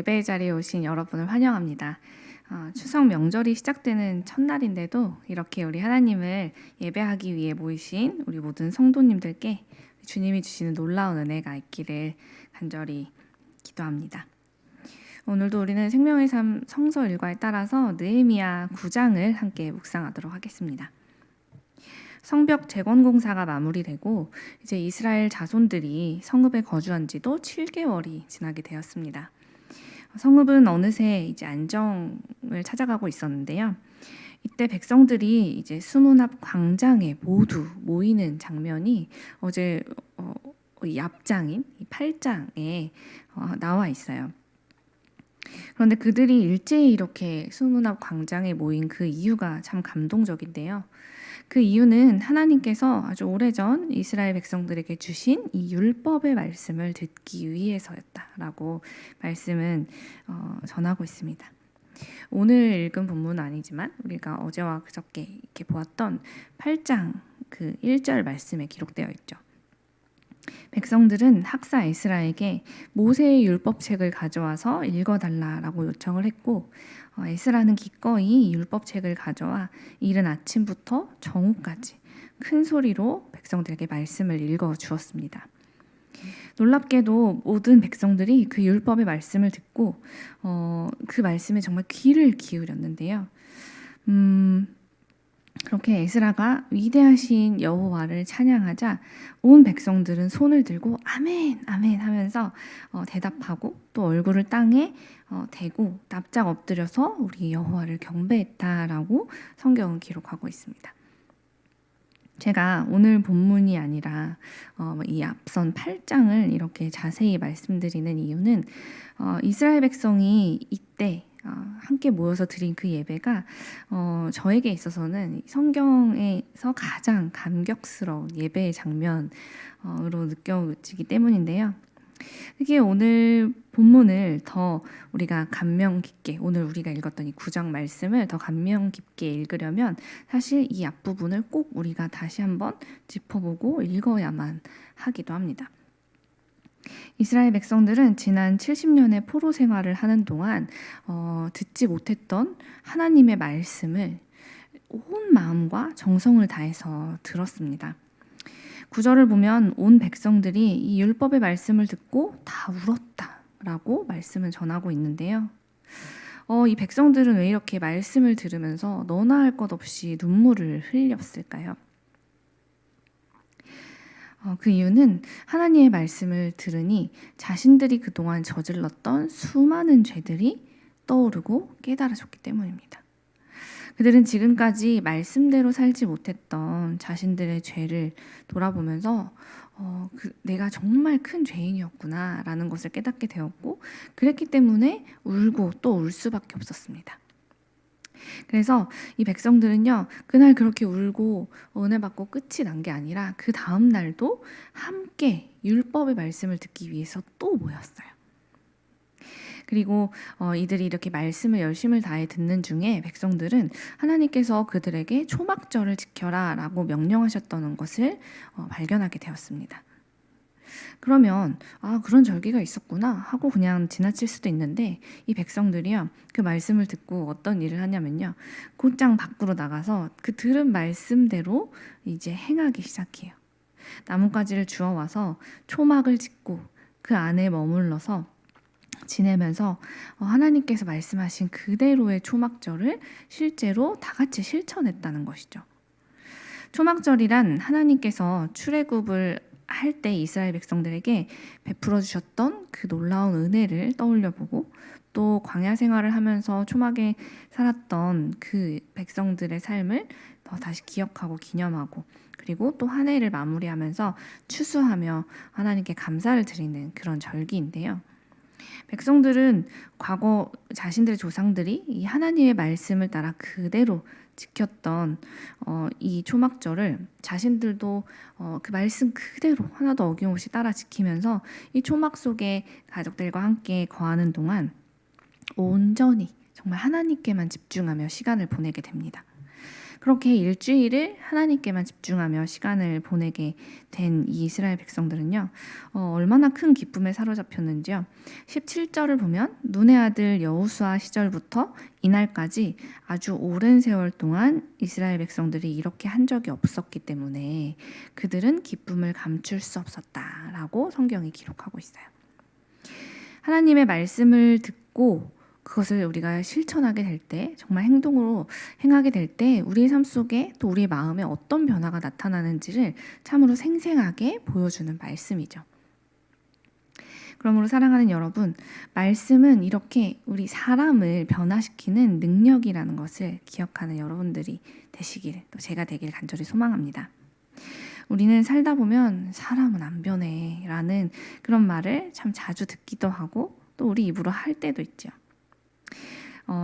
예배 자리에 오신 여러분을 환영합니다. 추석 명절이 시작되는 첫날인데도 이렇게 우리 하나님을 예배하기 위해 모이신 우리 모든 성도님들께 주님이 주시는 놀라운 은혜가 있기를 간절히 기도합니다. 오늘도 우리는 생명의 삶 성서 일과에 따라서 느헤미야 9장을 함께 묵상하도록 하겠습니다. 성벽 재건 공사가 마무리되고 이제 이스라엘 자손들이 성읍에 거주한 지도 7개월이 지나게 되었습니다. 성읍은 어느새 이제 안정을 찾아가고 있었는데요. 이때 백성들이 이제 수문 앞 광장에 모두 모이는 장면이 어제 이 앞장인 8장에 나와 있어요. 그런데 그들이 일제히 이렇게 수문 앞 광장에 모인 그 이유가 참 감동적인데요. 그 이유는 하나님께서 아주 오래전 이스라엘 백성들에게 주신 이 율법의 말씀을 듣기 위해서였다라고 말씀은 전하고 있습니다. 오늘 읽은 본문은 아니지만 우리가 어제와 그저께 이렇게 보았던 8장 그 1절 말씀에 기록되어 있죠. 백성들은 학사 에스라에게 모세의 율법책을 가져와서 읽어달라라고 요청을 했고 에스라는 기꺼이 율법책을 가져와 이른 아침부터 정오까지 큰 소리로 백성들에게 말씀을 읽어 주었습니다. 놀랍게도 모든 백성들이 그 율법의 말씀을 듣고 그 말씀에 정말 귀를 기울였는데요. 그렇게 에스라가 위대하신 여호와를 찬양하자 온 백성들은 손을 들고 아멘 아멘 하면서 대답하고 또 얼굴을 땅에 대고 납작 엎드려서 우리 여호와를 경배했다라고 성경은 기록하고 있습니다. 제가 오늘 본문이 아니라 이 앞선 8장을 이렇게 자세히 말씀드리는 이유는 이스라엘 백성이 이때 함께 모여서 드린 그 예배가 저에게 있어서는 성경에서 가장 감격스러운 예배의 장면으로 느껴지기 때문인데요. 특히 오늘 본문을 더 우리가 감명 깊게 오늘 우리가 읽었던 이 9장 말씀을 더 감명 깊게 읽으려면 사실 이 앞부분을 꼭 우리가 다시 한번 짚어보고 읽어야만 하기도 합니다. 이스라엘 백성들은 지난 70년의 포로 생활을 하는 동안 듣지 못했던 하나님의 말씀을 온 마음과 정성을 다해서 들었습니다. 9절을 보면 온 백성들이 이 율법의 말씀을 듣고 다 울었다라고 말씀을 전하고 있는데요. 이 백성들은 왜 이렇게 말씀을 들으면서 너나 할 것 없이 눈물을 흘렸을까요? 그 이유는 하나님의 말씀을 들으니 자신들이 그동안 저질렀던 수많은 죄들이 떠오르고 깨달아졌기 때문입니다. 그들은 지금까지 말씀대로 살지 못했던 자신들의 죄를 돌아보면서 내가 정말 큰 죄인이었구나 라는 것을 깨닫게 되었고 그랬기 때문에 울고 또 울 수밖에 없었습니다. 그래서 이 백성들은요 그날 그렇게 울고 은혜 받고 끝이 난 게 아니라 그 다음 날도 함께 율법의 말씀을 듣기 위해서 또 모였어요. 그리고 이들이 이렇게 말씀을 열심을 다해 듣는 중에 백성들은 하나님께서 그들에게 초막절을 지켜라 라고 명령하셨다는 것을 발견하게 되었습니다. 그러면 그런 절기가 있었구나 하고 그냥 지나칠 수도 있는데 이 백성들이요 그 말씀을 듣고 어떤 일을 하냐면요 곧장 밖으로 나가서 그 들은 말씀대로 이제 행하기 시작해요. 나뭇가지를 주워와서 초막을 짓고 그 안에 머물러서 지내면서 하나님께서 말씀하신 그대로의 초막절을 실제로 다 같이 실천했다는 것이죠. 초막절이란 하나님께서 출애굽을 할 때 이스라엘 백성들에게 베풀어 주셨던 그 놀라운 은혜를 떠올려보고 또 광야 생활을 하면서 초막에 살았던 그 백성들의 삶을 더 다시 기억하고 기념하고 그리고 또 한 해를 마무리하면서 추수하며 하나님께 감사를 드리는 그런 절기인데요. 백성들은 과거 자신들의 조상들이 이 하나님의 말씀을 따라 그대로 지켰던 이 초막절을 자신들도 그 말씀 그대로 하나도 어김없이 따라 지키면서 이 초막 속에 가족들과 함께 거하는 동안 온전히 정말 하나님께만 집중하며 시간을 보내게 됩니다. 그렇게 일주일을 하나님께만 집중하며 시간을 보내게 된 이 이스라엘 백성들은요, 얼마나 큰 기쁨에 사로잡혔는지요. 17절을 보면 눈의 아들 여호수아 시절부터 이날까지 아주 오랜 세월 동안 이스라엘 백성들이 이렇게 한 적이 없었기 때문에 그들은 기쁨을 감출 수 없었다라고 성경이 기록하고 있어요. 하나님의 말씀을 듣고 그것을 우리가 실천하게 될 때, 정말 행동으로 행하게 될 때 우리의 삶 속에 또 우리의 마음에 어떤 변화가 나타나는지를 참으로 생생하게 보여주는 말씀이죠. 그러므로 사랑하는 여러분, 말씀은 이렇게 우리 사람을 변화시키는 능력이라는 것을 기억하는 여러분들이 되시길, 또 제가 되길 간절히 소망합니다. 우리는 살다 보면 사람은 안 변해 라는 그런 말을 참 자주 듣기도 하고 또 우리 입으로 할 때도 있죠.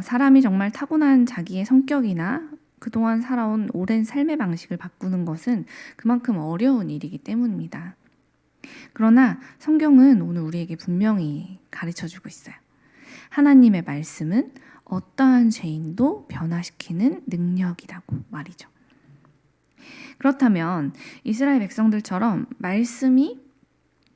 사람이 정말 타고난 자기의 성격이나 그동안 살아온 오랜 삶의 방식을 바꾸는 것은 그만큼 어려운 일이기 때문입니다. 그러나 성경은 오늘 우리에게 분명히 가르쳐주고 있어요. 하나님의 말씀은 어떠한 죄인도 변화시키는 능력이라고 말이죠. 그렇다면 이스라엘 백성들처럼 말씀이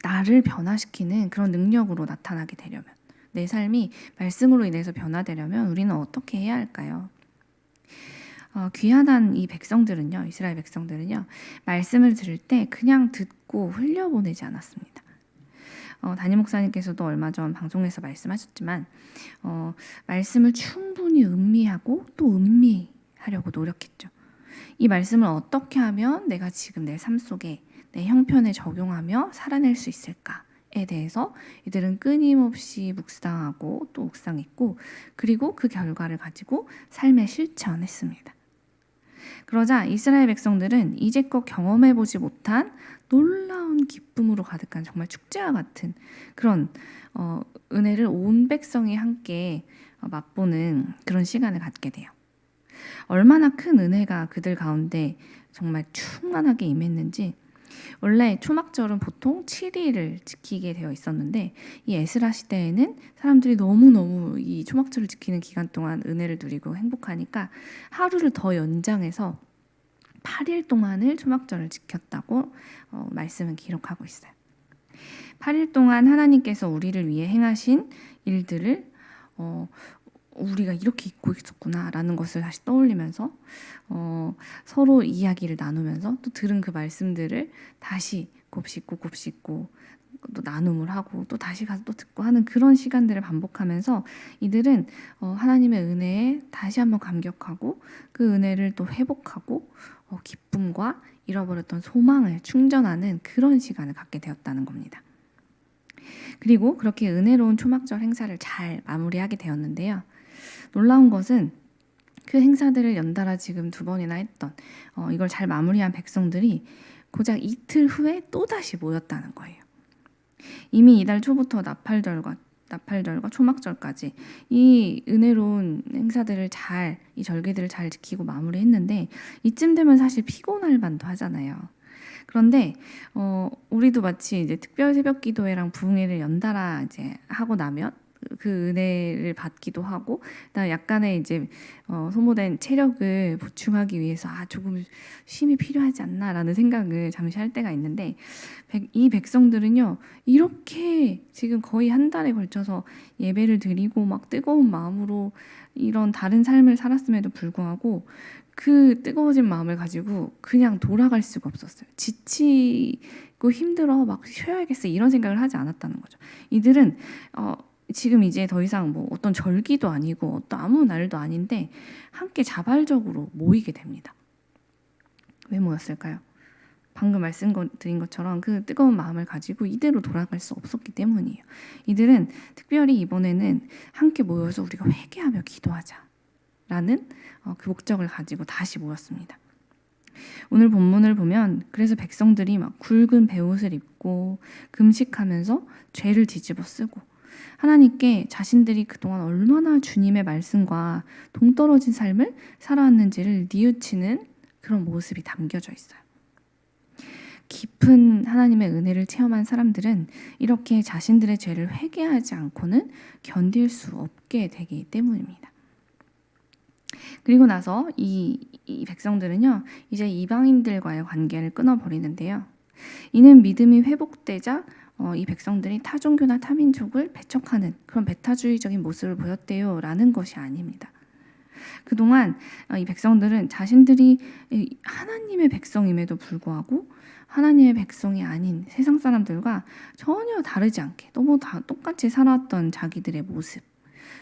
나를 변화시키는 그런 능력으로 나타나게 되려면, 내 삶이 말씀으로 인해서 변화되려면 우리는 어떻게 해야 할까요? 귀하단 이 백성들은요, 이스라엘 백성들은요, 말씀을 들을 때 그냥 듣고 흘려보내지 않았습니다. 담임 목사님께서도 얼마 전 방송에서 말씀하셨지만 말씀을 충분히 음미하고 또 음미하려고 노력했죠. 이 말씀을 어떻게 하면 내가 지금 내 삶 속에 내 형편에 적용하며 살아낼 수 있을까에 대해서 이들은 끊임없이 묵상하고 또 묵상했고, 그리고 그 결과를 가지고 삶에 실천했습니다. 그러자 이스라엘 백성들은 이제껏 경험해보지 못한 놀라운 기쁨으로 가득한 정말 축제와 같은 그런 은혜를 온 백성이 함께 맛보는 그런 시간을 갖게 돼요. 얼마나 큰 은혜가 그들 가운데 정말 충만하게 임했는지, 원래 초막절은 보통 7일을 지키게 되어 있었는데 이 에스라 시대에는 사람들이 너무너무 이 초막절을 지키는 기간 동안 은혜를 누리고 행복하니까 하루를 더 연장해서 8일 동안을 초막절을 지켰다고 말씀은 기록하고 있어요. 8일 동안 하나님께서 우리를 위해 행하신 일들을 우리가 이렇게 잊고 있었구나라는 것을 다시 떠올리면서 서로 이야기를 나누면서 또 들은 그 말씀들을 다시 곱씹고 또 나눔을 하고 또 다시 가서 또 듣고 하는 그런 시간들을 반복하면서 이들은 하나님의 은혜에 다시 한번 감격하고 그 은혜를 또 회복하고 기쁨과 잃어버렸던 소망을 충전하는 그런 시간을 갖게 되었다는 겁니다. 그리고 그렇게 은혜로운 초막절 행사를 잘 마무리하게 되었는데요. 놀라운 것은 그 행사들을 연달아 지금 2번이나 했던 이걸 잘 마무리한 백성들이 고작 이틀 후에 또다시 모였다는 거예요. 이미 이달 초부터 나팔절과 초막절까지 이 은혜로운 행사들을 이 절기들을 잘 지키고 마무리했는데 이쯤 되면 사실 피곤할 만도 하잖아요. 그런데 우리도 마치 이제 특별 새벽 기도회랑 부흥회를 연달아 이제 하고 나면 그 은혜를 받기도 하고, 그다음에 약간의 이제 소모된 체력을 보충하기 위해서 조금 쉼이 필요하지 않나라는 생각을 잠시 할 때가 있는데, 이 백성들은요 이렇게 지금 거의 한 달에 걸쳐서 예배를 드리고 막 뜨거운 마음으로 이런 다른 삶을 살았음에도 불구하고 그 뜨거워진 마음을 가지고 그냥 돌아갈 수가 없었어요. 지치고 힘들어 막 쉬어야겠어 이런 생각을 하지 않았다는 거죠. 이들은 지금 이제 더 이상 뭐 어떤 절기도 아니고 어떤 아무 날도 아닌데 함께 자발적으로 모이게 됩니다. 왜 모였을까요? 방금 말씀드린 것처럼 그 뜨거운 마음을 가지고 이대로 돌아갈 수 없었기 때문이에요. 이들은 특별히 이번에는 함께 모여서 우리가 회개하며 기도하자라는 그 목적을 가지고 다시 모였습니다. 오늘 본문을 보면 그래서 백성들이 막 굵은 베옷을 입고 금식하면서 죄를 뒤집어 쓰고 하나님께 자신들이 그동안 얼마나 주님의 말씀과 동떨어진 삶을 살아왔는지를 뉘우치는 그런 모습이 담겨져 있어요. 깊은 하나님의 은혜를 체험한 사람들은 이렇게 자신들의 죄를 회개하지 않고는 견딜 수 없게 되기 때문입니다. 그리고 나서 이 백성들은요, 이제 이방인들과의 관계를 끊어버리는데요. 이는 믿음이 회복되자 이 백성들이 타종교나 타민족을 배척하는 그런 배타주의적인 모습을 보였대요라는 것이 아닙니다. 그동안 이 백성들은 자신들이 하나님의 백성임에도 불구하고 하나님의 백성이 아닌 세상 사람들과 전혀 다르지 않게 너무 다 똑같이 살아왔던 자기들의 모습,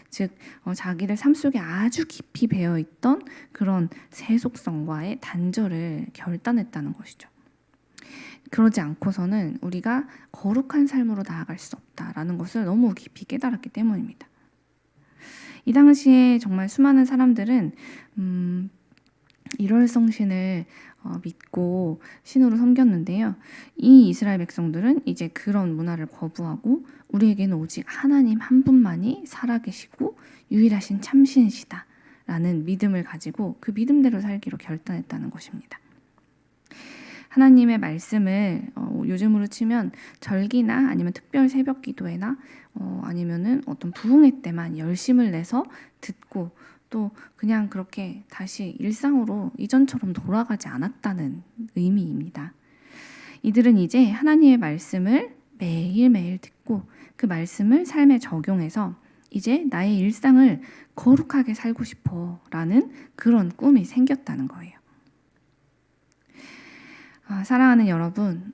즉 자기들 삶 속에 아주 깊이 배어있던 그런 세속성과의 단절을 결단했다는 것이죠. 그러지 않고서는 우리가 거룩한 삶으로 나아갈 수 없다라는 것을 너무 깊이 깨달았기 때문입니다. 이 당시에 정말 수많은 사람들은 일월성신을 믿고 신으로 섬겼는데요. 이 이스라엘 백성들은 이제 그런 문화를 거부하고 우리에게는 오직 하나님 한 분만이 살아계시고 유일하신 참신이시다 라는 믿음을 가지고 그 믿음대로 살기로 결단했다는 것입니다. 하나님의 말씀을 요즘으로 치면 절기나 아니면 특별 새벽 기도회나 아니면은 어떤 부흥회 때만 열심을 내서 듣고 또 그냥 그렇게 다시 일상으로 이전처럼 돌아가지 않았다는 의미입니다. 이들은 이제 하나님의 말씀을 매일매일 듣고 그 말씀을 삶에 적용해서 이제 나의 일상을 거룩하게 살고 싶어 라는 그런 꿈이 생겼다는 거예요. 사랑하는 여러분,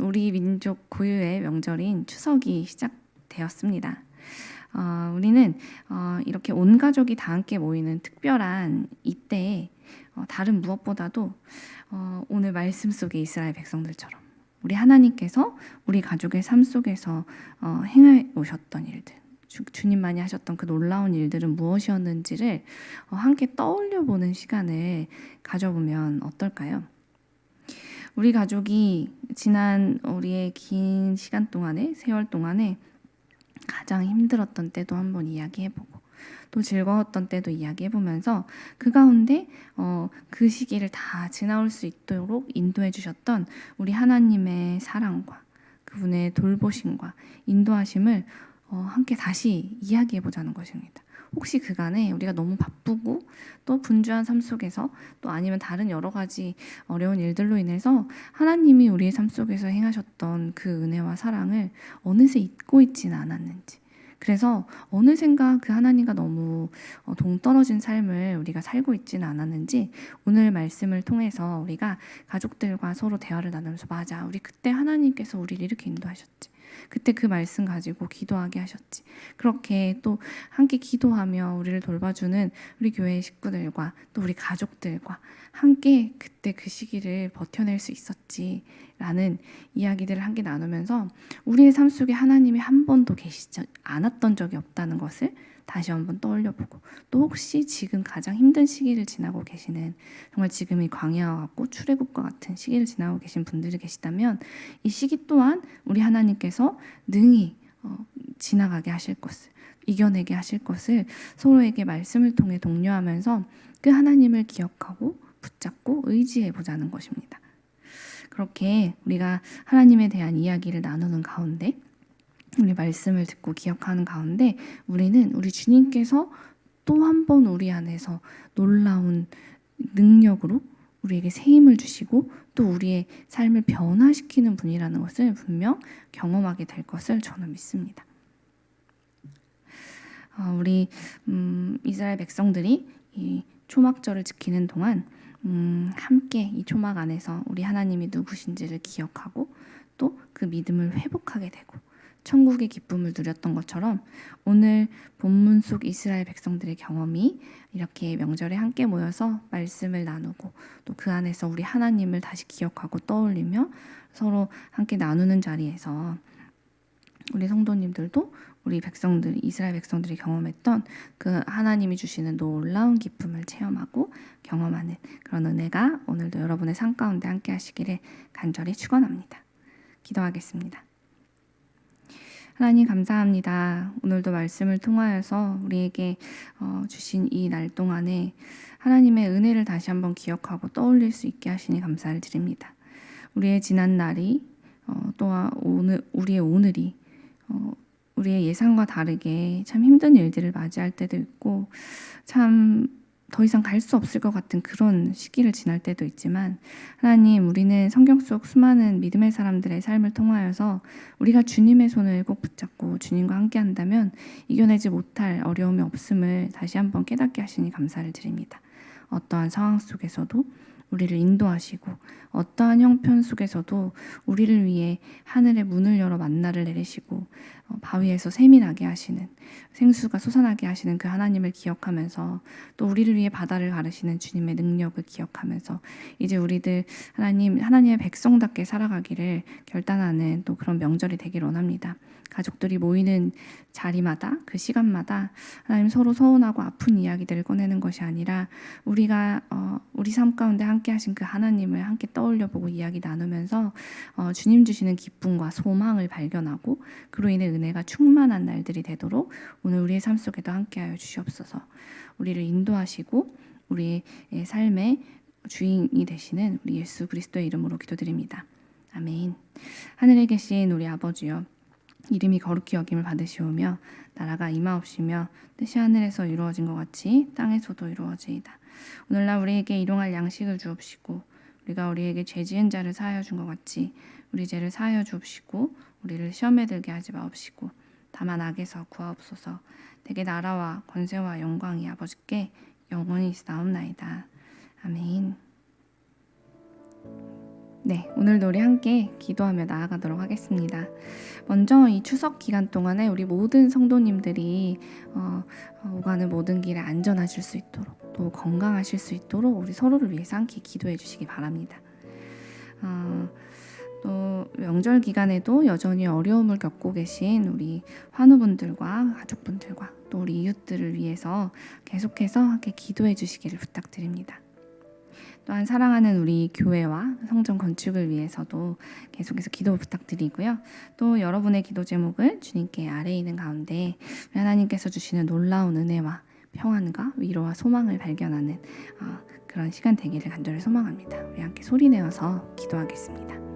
우리 민족 고유의 명절인 추석이 시작되었습니다. 우리는 이렇게 온 가족이 다 함께 모이는 특별한 이때에 다른 무엇보다도 오늘 말씀 속의 이스라엘 백성들처럼 우리 하나님께서 우리 가족의 삶 속에서 행해 오셨던 일들, 주님만이 하셨던 그 놀라운 일들은 무엇이었는지를 함께 떠올려 보는 시간을 가져보면 어떨까요? 우리 가족이 지난 우리의 긴 시간 동안에, 세월 동안에 가장 힘들었던 때도 한번 이야기해보고 또 즐거웠던 때도 이야기해보면서 그 가운데 그 시기를 다 지나올 수 있도록 인도해 주셨던 우리 하나님의 사랑과 그분의 돌보심과 인도하심을 함께 다시 이야기해보자는 것입니다. 혹시 그간에 우리가 너무 바쁘고 또 분주한 삶 속에서 또 아니면 다른 여러 가지 어려운 일들로 인해서 하나님이 우리의 삶 속에서 행하셨던 그 은혜와 사랑을 어느새 잊고 있지는 않았는지, 그래서 어느샌가 그 하나님과 너무 동떨어진 삶을 우리가 살고 있지는 않았는지 오늘 말씀을 통해서 우리가 가족들과 서로 대화를 나누면서 맞아, 우리 그때 하나님께서 우리를 이렇게 인도하셨지, 그때 그 말씀 가지고 기도하게 하셨지, 그렇게 또 함께 기도하며 우리를 돌봐주는 우리 교회 식구들과 또 우리 가족들과 함께 그때 그 시기를 버텨낼 수 있었지 라는 이야기들을 함께 나누면서 우리의 삶 속에 하나님이 한 번도 계시지 않았던 적이 없다는 것을 다시 한번 떠올려보고, 또 혹시 지금 가장 힘든 시기를 지나고 계시는, 정말 지금이 광야와 같고 출애굽과 같은 시기를 지나고 계신 분들이 계시다면 이 시기 또한 우리 하나님께서 능히 지나가게 하실 것을, 이겨내게 하실 것을 서로에게 말씀을 통해 독려하면서 그 하나님을 기억하고 붙잡고 의지해 보자는 것입니다. 그렇게 우리가 하나님에 대한 이야기를 나누는 가운데, 우리 말씀을 듣고 기억하는 가운데 우리는 우리 주님께서 또 한 번 우리 안에서 놀라운 능력으로 우리에게 새 힘을 주시고 또 우리의 삶을 변화시키는 분이라는 것을 분명 경험하게 될 것을 저는 믿습니다. 우리 이스라엘 백성들이 이 초막절을 지키는 동안 함께 이 초막 안에서 우리 하나님이 누구신지를 기억하고 또 그 믿음을 회복하게 되고 천국의 기쁨을 누렸던 것처럼 오늘 본문 속 이스라엘 백성들의 경험이 이렇게 명절에 함께 모여서 말씀을 나누고 또 그 안에서 우리 하나님을 다시 기억하고 떠올리며 서로 함께 나누는 자리에서 우리 성도님들도 우리 백성들, 이스라엘 백성들이 경험했던 그 하나님이 주시는 놀라운 기쁨을 체험하고 경험하는 그런 은혜가 오늘도 여러분의 삶 가운데 함께 하시기를 간절히 축원합니다. 기도하겠습니다. 하나님 감사합니다. 오늘도 말씀을 통하여서 우리에게 주신 이 날 동안에 하나님의 은혜를 다시 한번 기억하고 떠올릴 수 있게 하시니 감사를 드립니다. 우리의 지난 날이 또한 우리의 오늘이 우리의 예상과 다르게 참 힘든 일들을 맞이할 때도 있고 참 더 이상 갈 수 없을 것 같은 그런 시기를 지날 때도 있지만, 하나님, 우리는 성경 속 수많은 믿음의 사람들의 삶을 통하여서 우리가 주님의 손을 꼭 붙잡고 주님과 함께 한다면 이겨내지 못할 어려움이 없음을 다시 한번 깨닫게 하시니 감사를 드립니다. 어떠한 상황 속에서도 우리를 인도하시고, 어떠한 형편 속에서도 우리를 위해 하늘의 문을 열어 만나를 내리시고, 바위에서 샘이 나게 하시는, 생수가 솟아나게 하시는 그 하나님을 기억하면서, 또 우리를 위해 바다를 가르시는 주님의 능력을 기억하면서 이제 우리들 하나님의 백성답게 살아가기를 결단하는 또 그런 명절이 되길 원합니다. 가족들이 모이는 자리마다, 그 시간마다 하나님 서로 서운하고 아픈 이야기들을 꺼내는 것이 아니라 우리가 우리 삶 가운데 함께 하신 그 하나님을 함께 떠올려 보고 이야기 나누면서 주님 주시는 기쁨과 소망을 발견하고, 그로 인해 은혜가 충만한 날들이 되도록 오늘 우리의 삶 속에도 함께하여 주시옵소서. 우리를 인도하시고 우리의 삶의 주인이 되시는 우리 예수 그리스도의 이름으로 기도드립니다. 아멘. 하늘에 계신 우리 아버지여, 이름이 거룩히 여김을 받으시오며 나라가 임하옵시며 뜻이 하늘에서 이루어진 것 같이 땅에서도 이루어지이다. 오늘날 우리에게 일용할 양식을 주옵시고, 우리가 우리에게 죄 지은 자를 사하여 준 것 같이 우리 죄를 사하여 주옵시고, 우리를 시험에 들게 하지 마옵시고 다만 악에서 구하옵소서. 대개 나라와 권세와 영광이 아버지께 영원히 있사옵나이다. 아멘. 네, 오늘도 우리 함께 기도하며 나아가도록 하겠습니다. 먼저 이 추석 기간 동안에 우리 모든 성도님들이 오가는 모든 길에 안전하실 수 있도록, 또 건강하실 수 있도록 우리 서로를 위해서 함께 기도해 주시기 바랍니다. 또 명절 기간에도 여전히 어려움을 겪고 계신 우리 환우분들과 가족분들과 또 우리 이웃들을 위해서 계속해서 함께 기도해 주시기를 부탁드립니다. 또한 사랑하는 우리 교회와 성전 건축을 위해서도 계속해서 기도 부탁드리고요. 또 여러분의 기도 제목을 주님께 아래에 있는 가운데 하나님께서 주시는 놀라운 은혜와 평안과 위로와 소망을 발견하는 그런 시간 되기를 간절히 소망합니다. 우리 함께 소리내어서 기도하겠습니다.